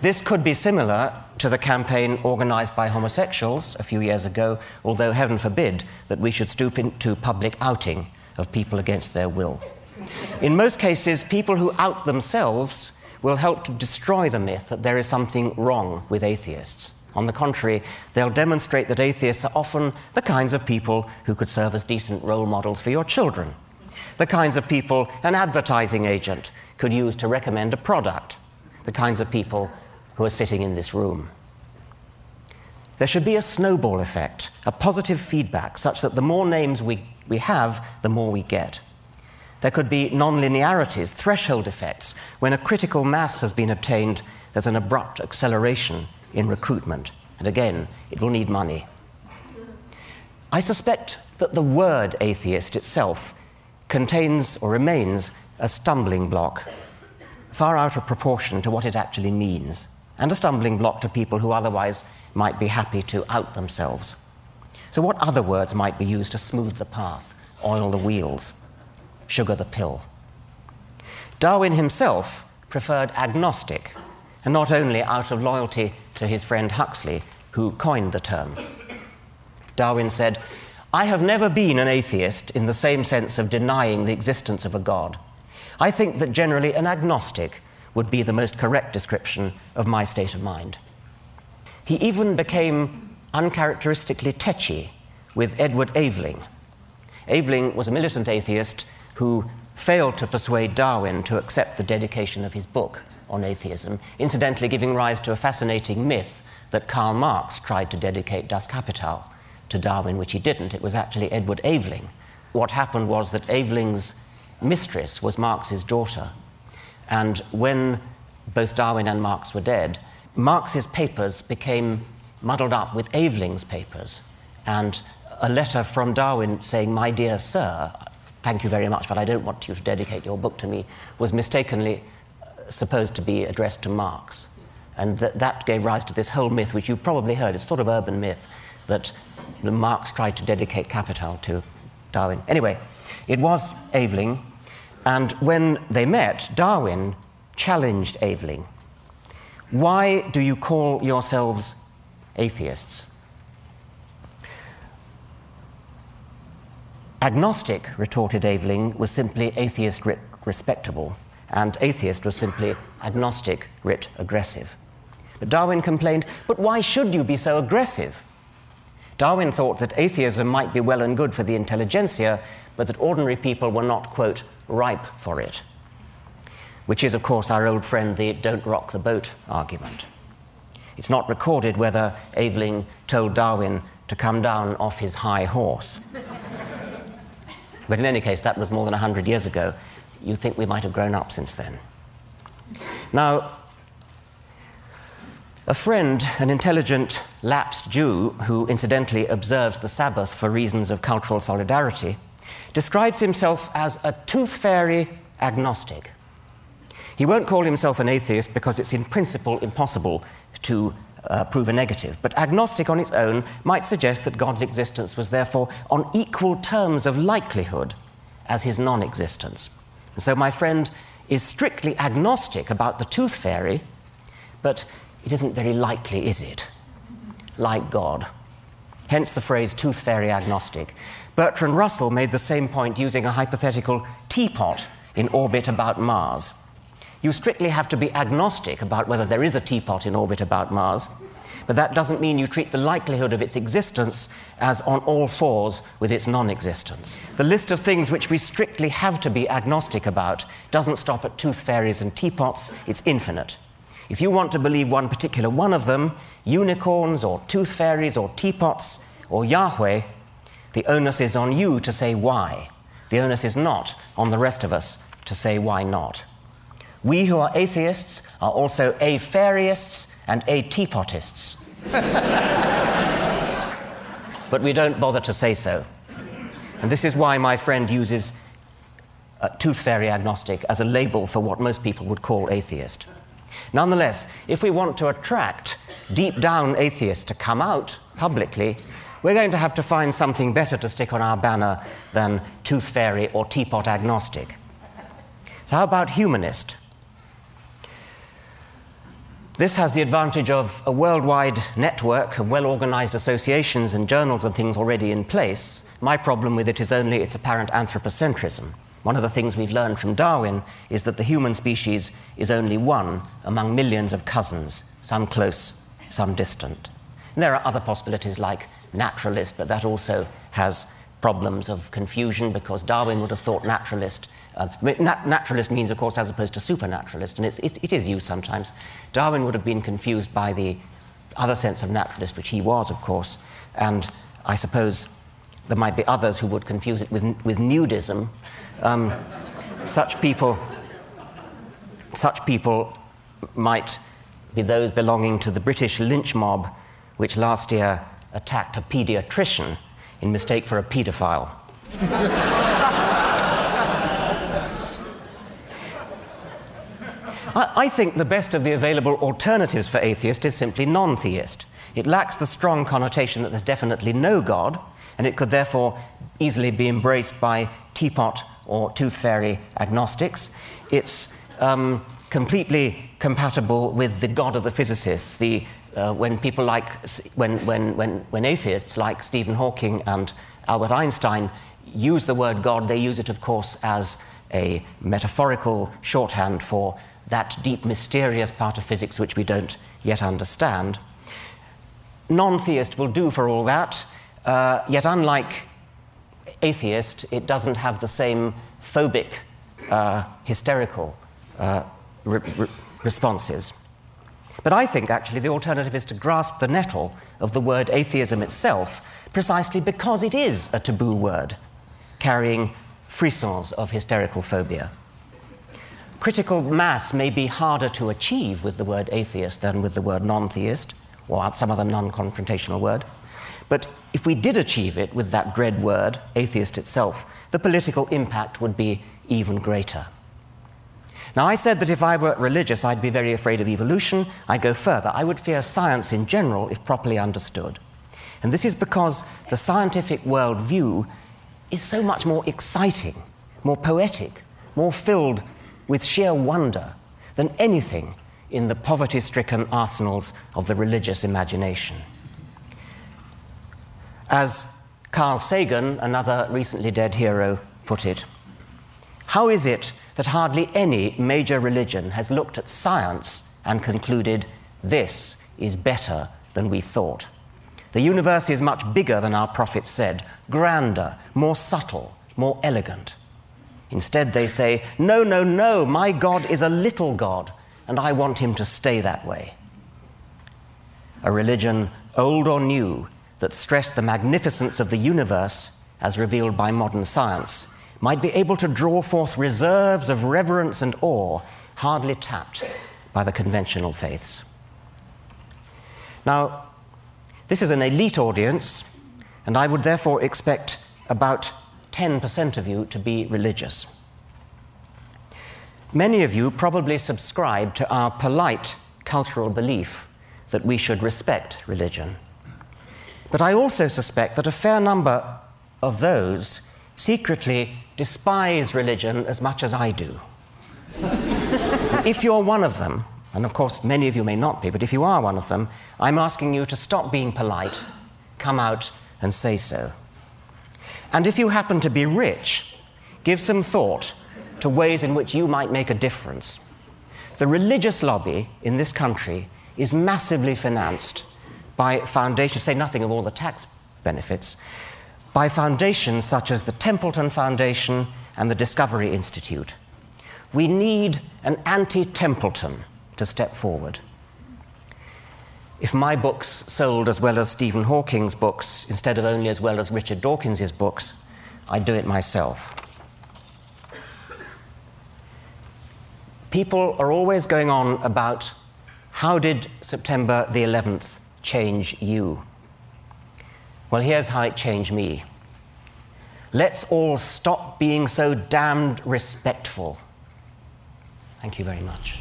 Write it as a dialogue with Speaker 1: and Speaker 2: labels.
Speaker 1: This could be similar to the campaign organized by homosexuals a few years ago, although heaven forbid that we should stoop into public outing of people against their will. In most cases, people who out themselves will help to destroy the myth that there is something wrong with atheists. On the contrary, they'll demonstrate that atheists are often the kinds of people who could serve as decent role models for your children, the kinds of people an advertising agent could use to recommend a product, the kinds of people who are sitting in this room. There should be a snowball effect, a positive feedback, such that the more names we have, the more we get. There could be non-linearities, threshold effects. When a critical mass has been obtained, there's an abrupt acceleration in recruitment. And again, it will need money. I suspect that the word atheist itself contains or remains a stumbling block, far out of proportion to what it actually means, and a stumbling block to people who otherwise might be happy to out themselves. So what other words might be used to smooth the path, oil the wheels, sugar the pill? Darwin himself preferred agnostic, and not only out of loyalty to his friend Huxley, who coined the term. Darwin said, "I have never been an atheist in the same sense of denying the existence of a God. I think that generally an agnostic would be the most correct description of my state of mind." He even became uncharacteristically tetchy with Edward Aveling. Aveling was a militant atheist who failed to persuade Darwin to accept the dedication of his book on atheism, incidentally giving rise to a fascinating myth that Karl Marx tried to dedicate Das Kapital to Darwin, which he didn't. It was actually Edward Aveling. What happened was that Aveling's mistress was Marx's daughter, and when both Darwin and Marx were dead, Marx's papers became muddled up with Aveling's papers, and a letter from Darwin saying, "My dear sir, thank you very much, but I don't want you to dedicate your book to me," was mistakenly supposed to be addressed to Marx. And that gave rise to this whole myth, which you've probably heard, it's sort of urban myth, that Marx tried to dedicate Capital to Darwin. Anyway, it was Aveling, and when they met, Darwin challenged Aveling. "Why do you call yourselves atheists?" Agnostic, retorted Aveling, was simply atheist writ respectable, and atheist was simply agnostic writ aggressive. But Darwin complained, "But why should you be so aggressive?" Darwin thought that atheism might be well and good for the intelligentsia, but that ordinary people were not, quote, ripe for it, which is, of course, our old friend, the don't rock the boat argument. It's not recorded whether Aveling told Darwin to come down off his high horse. But in any case, that was more than 100 years ago. You'd think we might have grown up since then. Now, a friend, an intelligent, lapsed Jew, who incidentally observes the Sabbath for reasons of cultural solidarity, describes himself as a tooth fairy agnostic. He won't call himself an atheist because it's in principle impossible to prove a negative, but agnostic on its own might suggest that God's existence was therefore on equal terms of likelihood as his non-existence. And so my friend is strictly agnostic about the tooth fairy, but it isn't very likely, is it? Like God. Hence the phrase tooth fairy agnostic. Bertrand Russell made the same point using a hypothetical teapot in orbit about Mars. You strictly have to be agnostic about whether there is a teapot in orbit about Mars, but that doesn't mean you treat the likelihood of its existence as on all fours with its non-existence. The list of things which we strictly have to be agnostic about doesn't stop at tooth fairies and teapots, it's infinite. If you want to believe one particular one of them, unicorns or tooth fairies or teapots or Yahweh, the onus is on you to say why. The onus is not on the rest of us to say why not. We who are atheists are also a-fairists and a-teapotists. But we don't bother to say so. And this is why my friend uses tooth fairy agnostic as a label for what most people would call atheist. Nonetheless, if we want to attract deep down atheists to come out publicly, we're going to have to find something better to stick on our banner than tooth fairy or teapot agnostic. So how about humanist? This has the advantage of a worldwide network of well-organized associations and journals and things already in place. My problem with it is only its apparent anthropocentrism. One of the things we've learned from Darwin is that the human species is only one among millions of cousins, some close, some distant. And there are other possibilities like naturalist, but that also has problems of confusion because Darwin would have thought naturalist. Naturalist means, of course, as opposed to supernaturalist, and it is used sometimes. Darwin would have been confused by the other sense of naturalist, which he was, of course, and I suppose there might be others who would confuse it with nudism. Such people might be those belonging to the British lynch mob, which last year attacked a paediatrician in mistake for a paedophile. I think the best of the available alternatives for atheist is simply non-theist. It lacks the strong connotation that there's definitely no God, and it could therefore easily be embraced by teapot or tooth fairy agnostics. It's completely compatible with the God of the physicists. When atheists like Stephen Hawking and Albert Einstein use the word God, they use it, of course, as a metaphorical shorthand for that deep, mysterious part of physics which we don't yet understand. Non-theist will do for all that, yet unlike atheist, it doesn't have the same phobic, hysterical responses. But I think, actually, the alternative is to grasp the nettle of the word atheism itself, precisely because it is a taboo word, carrying frissons of hysterical phobia. Critical mass may be harder to achieve with the word atheist than with the word non-theist, or some other non-confrontational word. But if we did achieve it with that dread word, atheist itself, the political impact would be even greater. Now, I said that if I were religious, I'd be very afraid of evolution. I go further. I would fear science in general if properly understood. And this is because the scientific worldview is so much more exciting, more poetic, more filled with sheer wonder than anything in the poverty-stricken arsenals of the religious imagination. As Carl Sagan, another recently dead hero, put it, how is it that hardly any major religion has looked at science and concluded this is better than we thought? The universe is much bigger than our prophets said, grander, more subtle, more elegant. Instead, they say, no, no, no, my God is a little God, and I want him to stay that way. A religion, old or new, that stressed the magnificence of the universe, as revealed by modern science, might be able to draw forth reserves of reverence and awe hardly tapped by the conventional faiths. Now, this is an elite audience, and I would therefore expect about 10% of you to be religious. Many of you probably subscribe to our polite cultural belief that we should respect religion. But I also suspect that a fair number of those secretly despise religion as much as I do. If you're one of them, and of course many of you may not be, but if you are one of them, I'm asking you to stop being polite, come out and say so. And if you happen to be rich, give some thought to ways in which you might make a difference. The religious lobby in this country is massively financed by foundations, say nothing of all the tax benefits, by foundations such as the Templeton Foundation and the Discovery Institute. We need an anti-Templeton to step forward. If my books sold as well as Stephen Hawking's books, instead of only as well as Richard Dawkins' books, I'd do it myself. People are always going on about how did September the 11th change you? Well, here's how it changed me. Let's all stop being so damned respectful. Thank you very much.